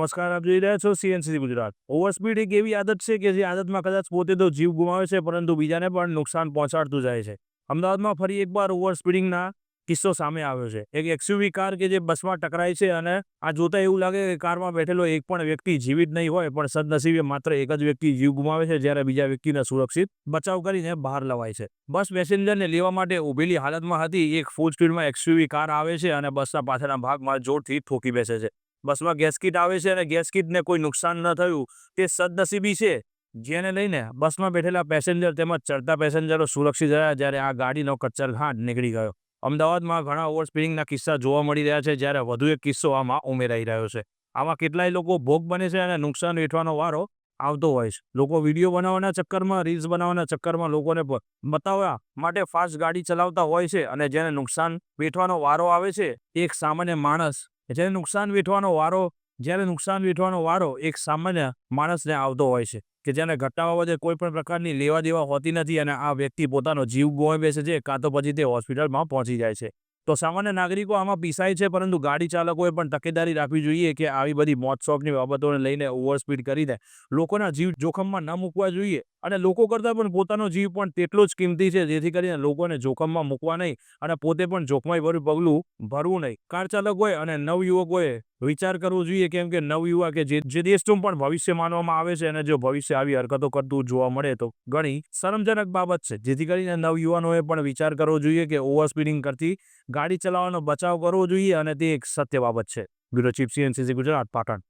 નમસ્કાર, આપ જોઈ રહ્યા છો સીએનસીસી ગુજરાત। ઓવરસ્પીડ એક એવી આદત છે કે જે આદતમાં કદાચ પોતે તો જીવ ગુમાવે છે, પરંતુ બીજાને પણ નુકસાન પહોંચાડતું જાય છે। અમદાવાદમાં ફરી એકવાર ઓવરસ્પીડિંગના કિસ્સો સામે આવ્યો છે। એક એક્સયુવી કાર કે જે બસમાં ટકરાઈ છે અને આ જોતા એવું લાગે કે કારમાં બેઠેલો એક પણ વ્યક્તિ જીવિત નહીં હોય, પણ સદનસીબે માત્ર એક જ વ્યક્તિ જીવ ગુમાવે છે, જ્યારે બીજા વ્યક્તિને સુરક્ષિત બચાવ કરીને બહાર લવાય છે। બસ પેસેન્જરને લેવા માટે ઊભેલી હાલતમાં હતી, એક ફૂલ સ્પીડમાં એક્સયુવી કાર આવે છે અને બસના પાછળના ભાગમાં જોરથી ઠોકી બેસે છે। બસમાં ગેસ કીટ આવે છે અને ગેસ કીટને કોઈ નુકસાન ન થયું તે સદનસીબી છે, જેને લઈને બસમાં બેઠેલા પેસેન્જર તેમજ ચડતા પેસેન્જરો સુરક્ષિત રહ્યા, જ્યારે આ ગાડીનો કચ્છરઘાટ નીકળી ગયો। અમદાવાદમાં ઘણા ઓવરસ્પીડિંગના કિસ્સા જોવા મળી રહ્યા છે, જ્યારે વધુ એક કિસ્સો આમાં ઉમેરાઈ રહ્યો છે। આમાં કેટલાય લોકો ભોગ બને છે અને નુકસાન વેઠવાનો વારો આવતો હોય છે। લોકો વિડીયો બનાવવાના ચક્કરમાં, રીલ્સ બનાવવાના ચક્કરમાં લોકોને બતાવવા માટે ફાસ્ટ ગાડી ચલાવતા હોય છે, અને જેને નુકસાન વેઠવાનો વારો આવે છે એક સામાન્ય માણસ જ્યારે નુકસાન વેઠવાનો વારો એક સામાન્ય માણસને આવતો હોય છે કે જેને ઘટના બાબતે કોઈ પણ પ્રકારની લેવા દેવા હોતી નથી, અને આ વ્યક્તિ પોતાનો જીવ ગુમાવી બેસે છે, કાં તો પછી તે હોસ્પિટલમાં પહોંચી જાય છે। તો સામાન્ય નાગરિકો આમાં પીસાય છે, પરંતુ ગાડી ચાલકોએ પણ તકેદારી રાખવી જોઈએ કે આવી બધી મોત-શોકની બાબતોને લઈને ઓવરસ્પીડ કરીને લોકોના જીવ જોખમમાં ન મૂકવા જોઈએ, અને લોકો કરતાં પણ પોતાનો જીવ પણ તેટલો જ કિંમતી છે, જેથી કરીને લોકોને જોખમમાં મૂકવા નહીં અને પોતે પણ જોખમાઈભર્યું પગલું ભરવું નહીં। કાર ચાલકોએ અને નવયુવકોએ વિચાર કરવો જોઈએ, કેમ કે નવયુવા કે જે દેશનું પણ ભવિષ્ય માનવામાં આવે છે, અને જો ભવિષ્ય આવી હરકતો કરતું જોવા મળે તો ઘણી શરમજનક બાબત છે, જેથી કરીને નવયુવાનોએ પણ વિચાર કરવો જોઈએ કે ઓવરસ્પીડિંગ કરતી ગાડી ચલાવવાનો બચાવ કરવો જોઈએ, અને તે એક સત્ય બાબત છે। Bureau chief, CNCC Gujarat, Patan.